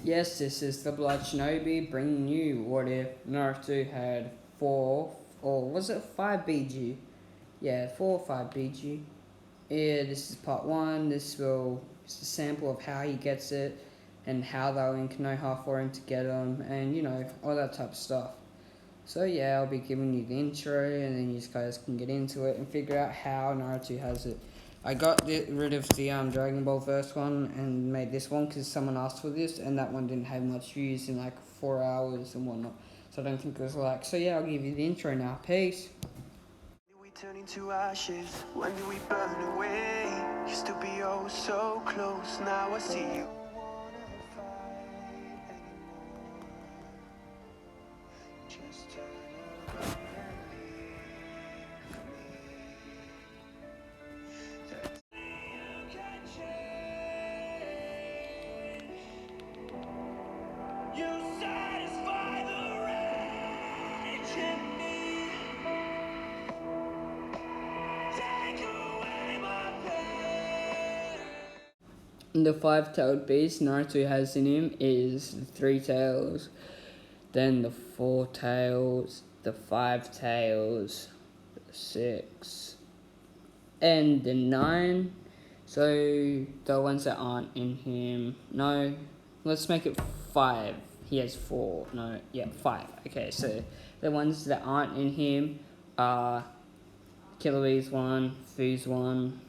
Yes, this is the Blood Shinobi bringing you what if Naruto had 4, or was it 5 BG? Yeah, 4 or 5 BG. Yeah, this is part 1. This will just a sample of how he gets it and how they'll in Konoha for him to get them and all that type of stuff. So yeah, I'll be giving you the intro and then you guys can get into it and figure out how Naruto has it. I got rid of the Dragon Ball first one and made this one because someone asked for this and that one didn't have much views in like 4 hours and whatnot. So I don't think it was like. So yeah, I'll give you the intro now. Peace. We turn into ashes. When do we burn away? Used to be oh so close. Now I see you. Just turn around and leave me. You can change. You satisfy the rage in me. Take away my pain. The 5-tailed beast Naruto has in him is the 3 tails, then the 4 tails, the 5 tails, the 6, and the 9. So the ones that aren't in him, no, let's make it 5. He has 4. No, yeah, 5. Okay, so the ones that aren't in him are Killer Bee's 1, Fu's 1,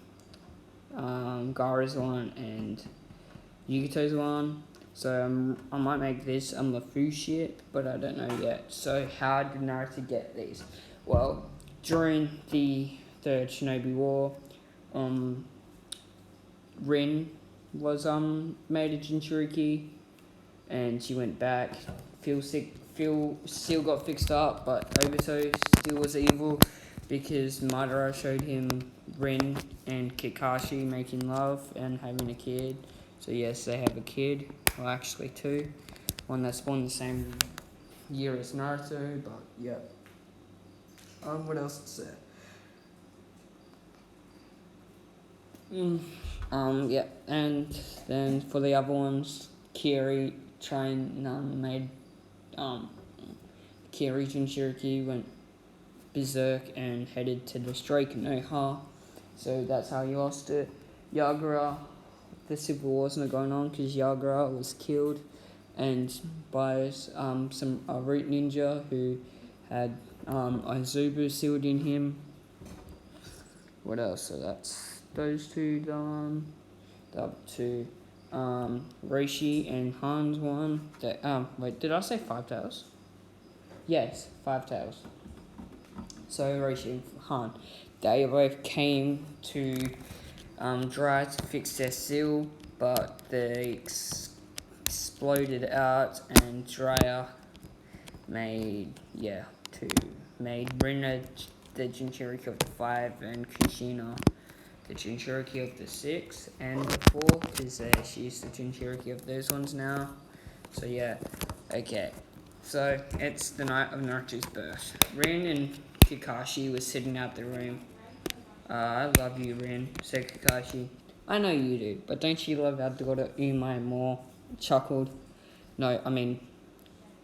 Gaara's 1, and Yugito's 1. So I might make this a Fu ship, but I don't know yet. So how did Naruto get these? Well, during the Third Shinobi War, Rin was made a Jinchuriki, and she went back. Phil still got fixed up, but Obito still was evil because Madara showed him Rin and Kakashi making love and having a kid. So yes, they have a kid. Well, actually 2. One that's born the same year as Naruto, but yeah. What else to say? Yeah, and then for the other ones, Kiri made Kiri Jinchuriki went berserk and headed to destroy Konoha, so that's how he lost it. Yagura, the civil war's not going on because Yagura was killed, and by some root ninja who had Izubu sealed in him. What else? So that's those 2 done. The other 2, Reishi and Han's 1. Wait, did I say 5 tails? Yes, 5 tails. So Reishi and Han, they both came to Dry to fix their seal, but they exploded out, and Dryer made Rina the Jinchuriki of the 5 and Kushina the Jinchuriki of the 6 and the 4 because she's the Jinchuriki of those ones now. So yeah, okay. So it's the night of Naruto's birth. Rin and Kakashi was sitting out the room. I love you, Rin, said Kakashi. I know you do, but don't you love our daughter Umai more? Chuckled. No, I mean,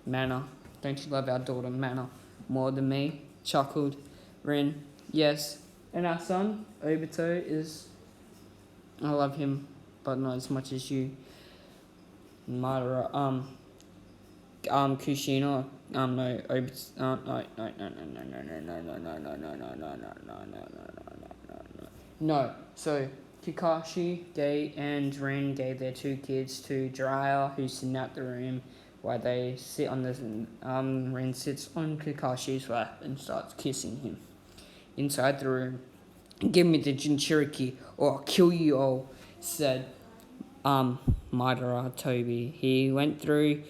Mana. Don't you love our daughter Mana more than me? Chuckled. Rin. Yes. And our son, Obito, I love him, but not as much as you. Madara, Kushina, no, Obito, no. So, Kakashi and Rin gave their 2 kids to Jiraiya, who's sitting out the room, while they sit on the, Rin sits on Kakashi's lap and starts kissing him. Inside the room, give me the Jinchuriki or I'll kill you all, said Madara Toby. He went through,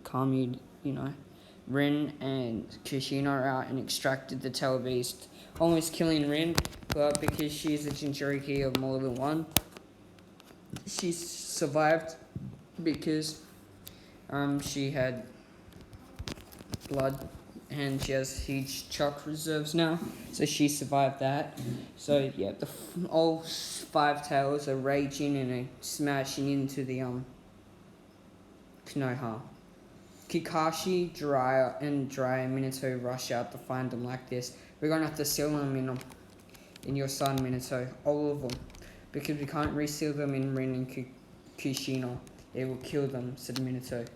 calmed, Rin and Kushina out and extracted the Tail Beast, almost killing Rin, but because she's a Jinchuriki of more than one, she survived because she had blood and she has huge chakra reserves now, so she survived that. So yeah, all 5 tails are raging and are smashing into the Konoha. Kakashi, Jiraiya, and Minato rush out to find them like this. We're gonna have to seal them in your son, Minato, all of them, because we can't reseal them in Rin and Kushina. It will kill them, said Minato.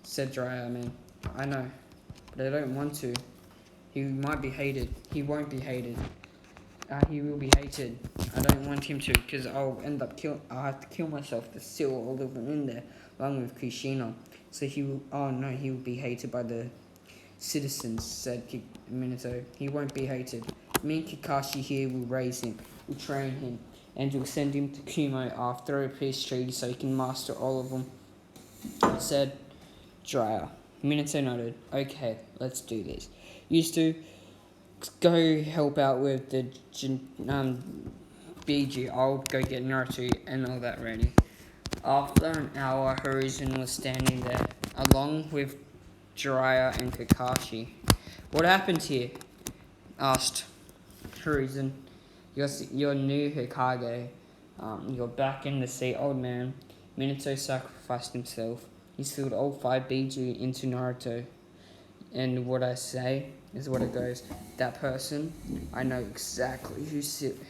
Said Jiraiya, man. I know, but I don't want to. He might be hated. He won't be hated. He will be hated. I don't want him to, because I'll have to kill myself to seal all of them in there, along with Kushina. So he will be hated by the citizens, said Minato. He won't be hated. Me and Kakashi here will raise him, will train him, and we'll send him to Kumo after a peace treaty so he can master all of them, said Jiraiya. Minato nodded. Okay, let's do this. Used to go help out with the BG. I'll go get Naruto and all that ready. After an hour, Hiruzen was standing there, along with Jiraiya and Kakashi. What happened here? Asked Hiruzen. You're new Hokage. You're back in the seat, old man. Minato sacrificed himself. He sealed all 5 BG into Naruto. And what I say is what it goes. That person, I know exactly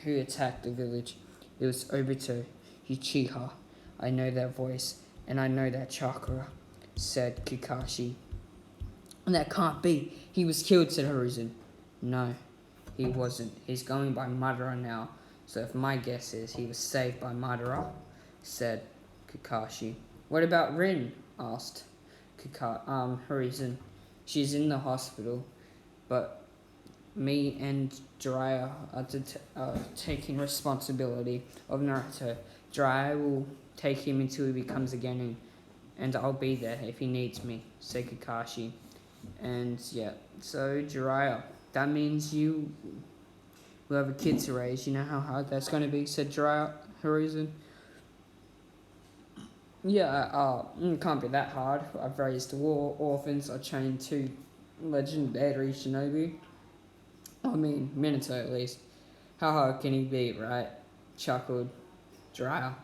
who attacked the village. It was Obito, Uchiha. I know that voice, and I know that chakra, said Kakashi. That can't be. He was killed, said Hiruzen. No, he wasn't. He's going by Madara now. So if my guess is he was saved by Madara, said Kakashi. What about Rin? Asked Hiruzen. She's in the hospital, but me and Jiraiya are taking responsibility of Naruto. Jiraiya will take him until he becomes a Genin, and I'll be there if he needs me, said Kakashi. And yeah, so Jiraiya, that means you will have a kid to raise. You know how hard that's going to be, said Jiraiya, Hiruzen. Yeah, it can't be that hard. I've raised orphans. I trained 2 legendary shinobi. I mean, Minato at least. How hard can he be, right? Chuckled Jiraiya.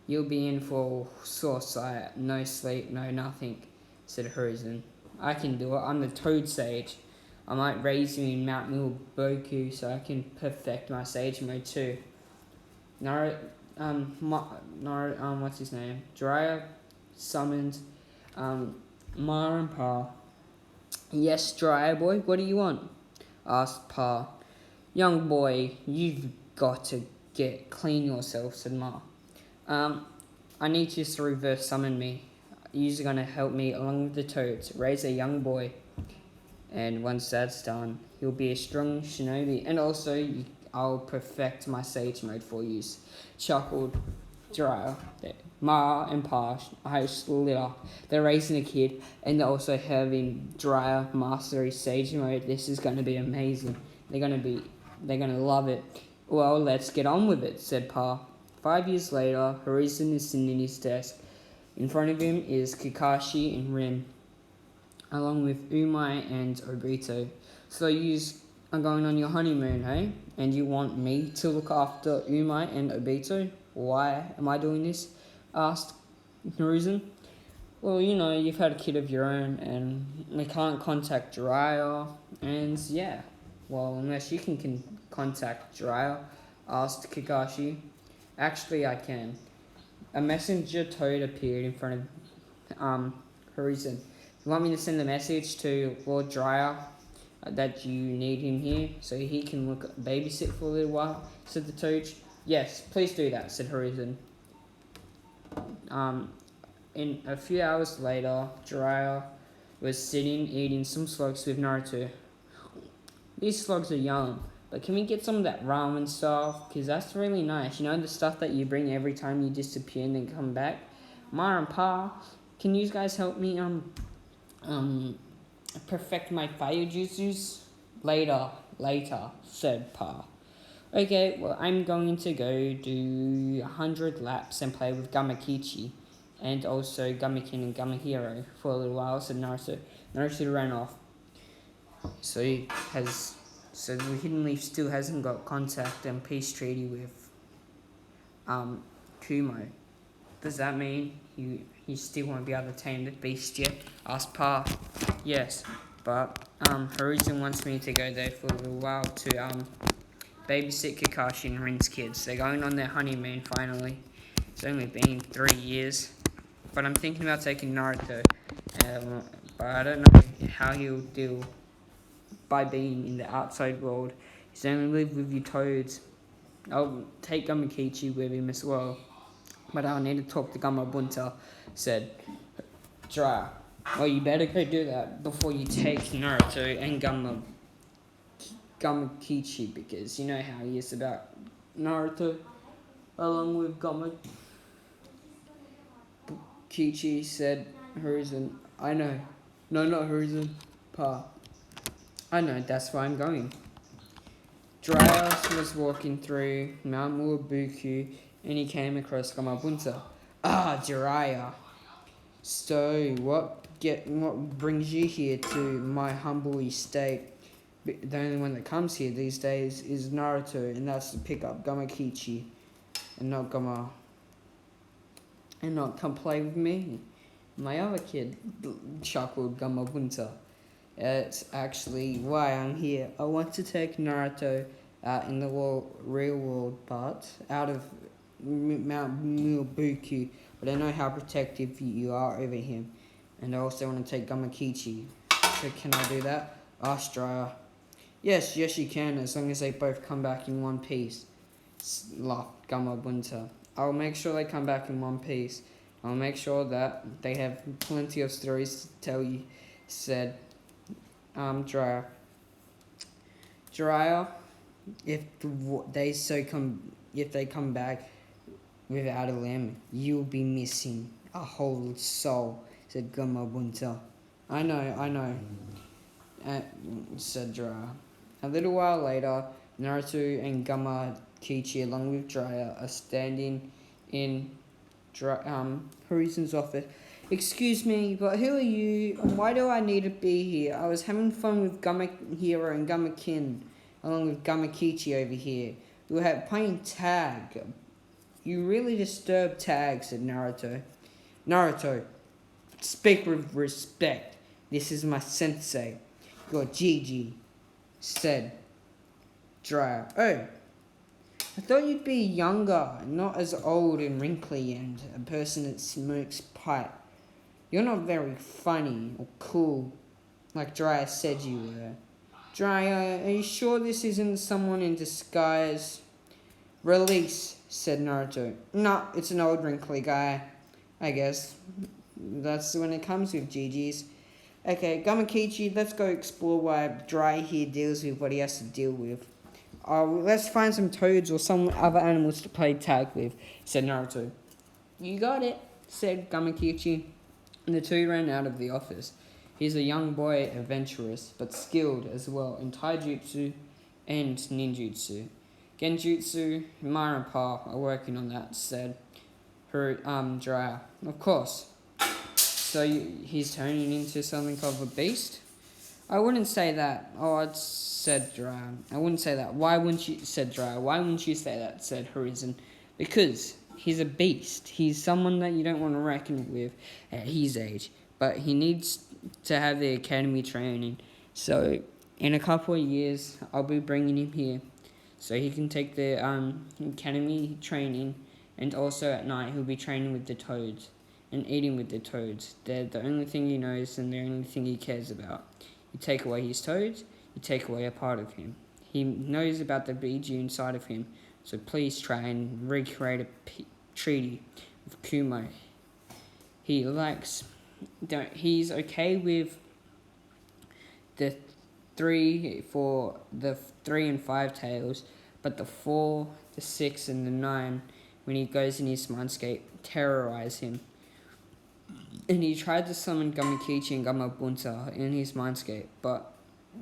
You'll be in for sore sight. No sleep, no nothing, said Hiruzen. I can do it. I'm the Toad Sage. I might raise you in Mount Milboku so I can perfect my Sage Mode too. What's his name? Jiraiya summoned Ma and Pa. Yes, Jiraiya boy, what do you want? Asked Pa. Young boy, you've got to get clean yourself, said Ma. I need you to reverse summon me. You're gonna help me along with the toads, raise a young boy. And once that's done, he'll be a strong shinobi. And also, I'll perfect my Sage Mode for you, chuckled Jiraiya. Ma and Pa lit up. They're raising a kid, and they're also having Jiraiya master his Sage Mode. This is going to be amazing. They're gonna love it. Well, let's get on with it, said Pa. 5 years later, Hiruzen is sitting in his desk. In front of him is Kakashi and Rin, along with Umai and Obito. So you are going on your honeymoon, hey? And you want me to look after Umai and Obito? Why am I doing this? Asked Hiruzen. Well, you've had a kid of your own, and we can't contact Jiraiya, and yeah. Well, unless you can contact Jiraiya, asked Kakashi. Actually, I can. A messenger toad appeared in front of Hiruzen. You want me to send a message to Lord Jiraiya that you need him here so he can babysit for a little while, said the toad. Yes, please do that, said Hiruzen. In a few hours later, Jiraiya was sitting eating some slugs with Naruto. These slugs are young, but can we get some of that ramen stuff? Because that's really nice. The stuff that you bring every time you disappear and then come back? Ma and Pa, can you guys help me perfect my fire jutsus? Later, said Pa. Okay, well, I'm going to go do 100 laps and play with Gamakichi and also Gamakin and Gamahiro for a little while, said Naruto. Naruto ran off. So he has. So the Hidden Leaf still hasn't got contact and peace treaty with Kumo. Does that mean he still won't be able to tame the beast yet? Asked Pa. Yes, but Horizon wants me to go there for a little while to babysit Kakashi and Rin's kids. They're going on their honeymoon finally. It's only been 3 years, but I'm thinking about taking Naruto. But I don't know how he'll deal by being in the outside world. He's only live with you toads. I'll take Gamakichi with him as well, but I'll need to talk to Gamabunta, said Jiraiya. Well, you better go do that before you take Naruto and Gamakichi, because you know how he is about Naruto, along with Gamakichi, said Horizon. I know. No, not Horizon. Pa. I know, that's why I'm going. Dryas was walking through Mount Muabuku and he came across Gamabunta. Ah, Jiraiya. So, what brings you here to my humble estate? The only one that comes here these days is Naruto, and that's to pick up Gamakichi and not come play with me. My other kid, chuckled Gamabunta. It's actually why I'm here. I want to take Naruto out in the real world part, out of Mount Muabuku, but I know how protective you are over him. And I also want to take Gamakichi. So can I do that? Asked Jiraiya. Yes, you can, as long as they both come back in one piece, laughed Gamabunta. I'll make sure they come back in one piece. I'll make sure that they have plenty of stories to tell you, said Jiraiya. Jiraiya, if they come back without a limb, you'll be missing a whole soul, said Gamabunta. I know, said Jiraiya. A little while later, Naruto and Gamakichi, along with Jiraiya, are standing in Horizon's office. Excuse me, but who are you, and why do I need to be here? I was having fun with Gamahiro and Gamakin, along with Gamakichi over here. We were playing tag. You really disturb tag, said Naruto. Naruto, speak with respect. This is my sensei. You're Gigi, said Jiraiya. Oh, I thought you'd be younger, not as old and wrinkly and a person that smokes pipe. You're not very funny or cool, like Jiraiya said you were. Jiraiya, are you sure this isn't someone in disguise? Release, said Naruto. No, it's an old wrinkly guy, I guess. That's when it comes with GG's. Okay, Gamakichi, let's go explore why Jiraiya here deals with what he has to deal with. Let's find some toads or some other animals to play tag with, said Naruto. You got it, said Gamakichi. And the two ran out of the office. He's a young boy, adventurous, but skilled as well in taijutsu and ninjutsu. Genjutsu, Mara and Pa are working on that, said Jiraiya. Of course. So he's turning into something of a beast? I wouldn't say that. Said Jiraiya. I wouldn't say that. Why wouldn't you, said Jiraiya. Why wouldn't you say that, said Horizon. Because he's a beast. He's someone that you don't want to reckon with at his age. But he needs to have the academy training. So in a couple of years, I'll be bringing him here. So he can take the academy training. And also at night, he'll be training with the toads. And eating with the toads. They're the only thing he knows and the only thing he cares about. You take away his toads, you take away a part of him. He knows about the BG inside of him, so please try and recreate a treaty with Kumo. He's okay with the 3 and 5 tails, but the 4, the 6, and the 9, when he goes in his mindscape, terrorize him. And he tried to summon Gamakichi and Gamabunta in his mindscape, but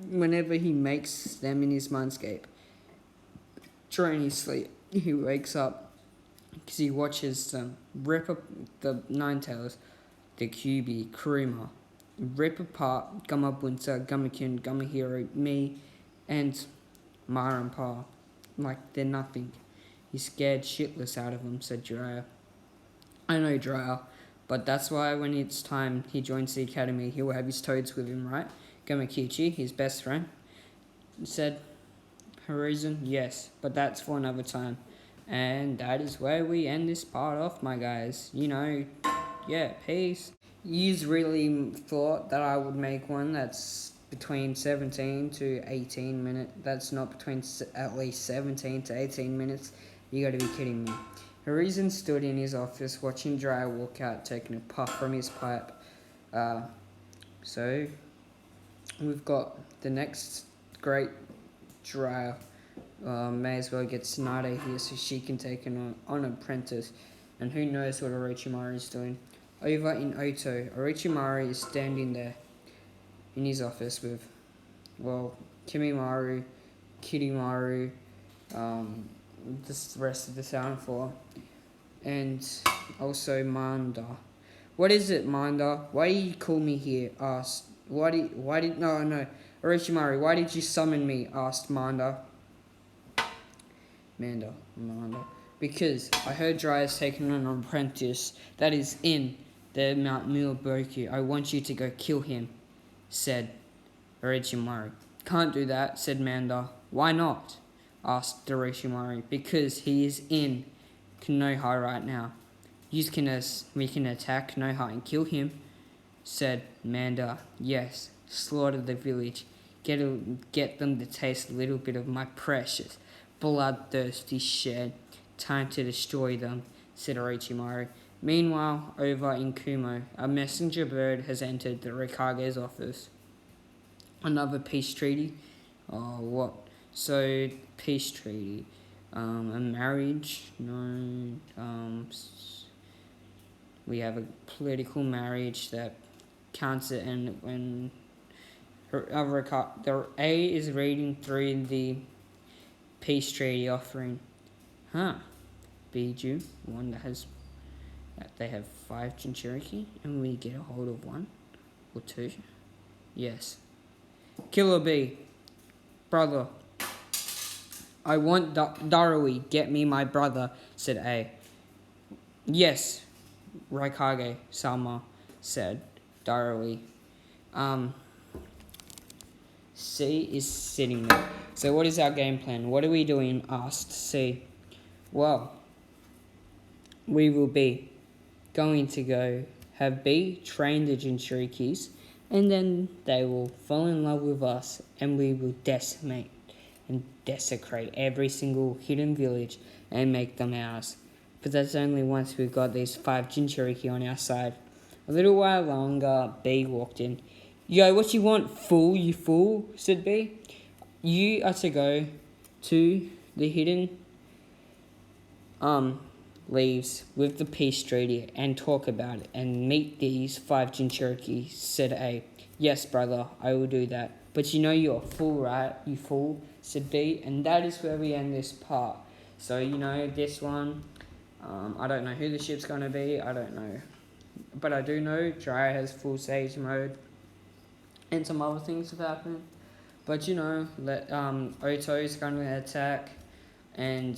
whenever he makes them in his mindscape, during his sleep, he wakes up because he watches them rip up the Nine Tails, the Kyuubi, Kuruma, rip apart Gamabunta, Gamakin, Gamahiro, me, and Ma and Pa. Like they're nothing. He's scared shitless out of them, said Jiraiya. I know Jiraiya, but that's why when it's time he joins the academy, he will have his toads with him, right? Gamakichi, his best friend, said Horizon, yes, but that's for another time. And that is where we end this part off, my guys. Yeah, peace. Yous really thought that I would make one that's between 17 to 18 minutes. That's not between at least 17 to 18 minutes. You gotta be kidding me. Horizon stood in his office watching Dry walk out, taking a puff from his pipe. So, we've got the next great Dry. May as well get Tsunade here so she can take on apprentice. And who knows what Orochimaru is doing. Over in Oto, Orochimaru is standing there in his office with, Kimimaru, Kirimaru, the rest of the Sound Four, and also Manda. What is it, Manda? Why did you call me here? Asked. No, Orochimaru, why did you summon me? Asked Manda. Manda. Because I heard Dry has taken an apprentice that is in the Mount Milaboku. I want you to go kill him, said Orochimaru. Can't do that, said Manda. Why not? Asked Orochimaru. Because he is in Konoha right now. We can attack Konoha and kill him, said Manda. Yes, slaughter the village. Get them to taste a little bit of my precious, bloodthirsty shed. Time to destroy them, said Orochimaru. Meanwhile, over in Kumo, a messenger bird has entered the Rikage's office. Another peace treaty? Oh, what? So, peace treaty. A marriage? No. We have a political marriage that counts it, and when the A is reading through the peace treaty offering. Biju, one that they have 5 Jinchuriki, and we get a hold of 1 or 2. Yes. Killer B, brother. I want Darui, get me my brother, said A. Yes, Raikage Sama, said Darui. C is sitting there. So what is our game plan? What are we doing? Asked C. Well, we will be going to go have B train the Jinchurikis, and then they will fall in love with us, and we will decimate and desecrate every single hidden village and make them ours. But that's only once we've got these 5 Jinchuriki on our side. A little while longer, B walked in. Yo, what you want, fool, you fool, said B. You are to go to the hidden leaves with the peace treaty and talk about it and meet these 5 Jinchuriki, said A. Yes, brother, I will do that. But you know you're a fool, right? You fool, said B. And that is where we end this part. So, this one, I don't know who the ship's going to be. I don't know. But I do know Jiraiya has full Sage mode. And some other things have happened. But, Oto's going to attack. And,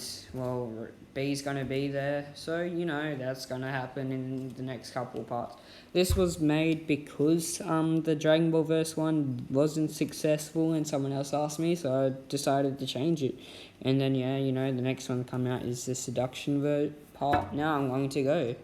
B's going to be there. So, that's going to happen in the next couple of parts. This was made because the Dragon Ball Verse one wasn't successful and someone else asked me, so I decided to change it. And then, the next one to come out is the Seduction part. Now I'm going to go.